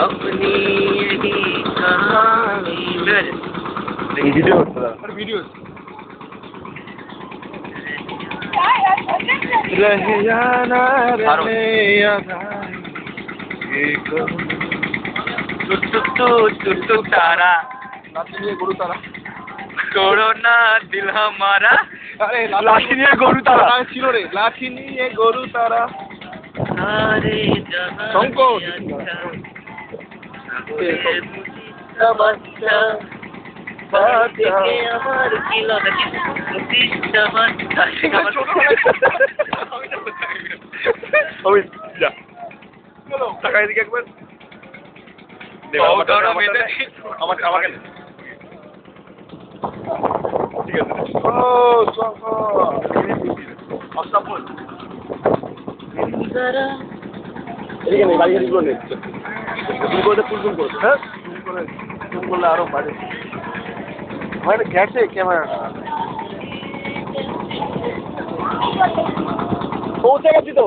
अपनी यही कहानी वीडियो रह जाना टुटू तारा গরু তারা छोड़ो ना दिल हमारा আরে লাঠি নিয়ে গরু তারা ছিল রে লাঠি নিয়ে গরু তারা सारे जहां শঙ্কর বাচ্চা দেখে আমার কি লাগে মুতিটা বাচ্চা ওই যা টাকা এদিকে একবার আমাকে আমাকে ঠিক আছে ও অস্তাপুল এদিকে নেই বাড়ি গুলো নেই তুমি বলতে ফুল ফুল করো হ্যাঁ ফুল করলে আরো বাড়ে আমার গেছে ক্যামেরা পৌঁছে গেছি তো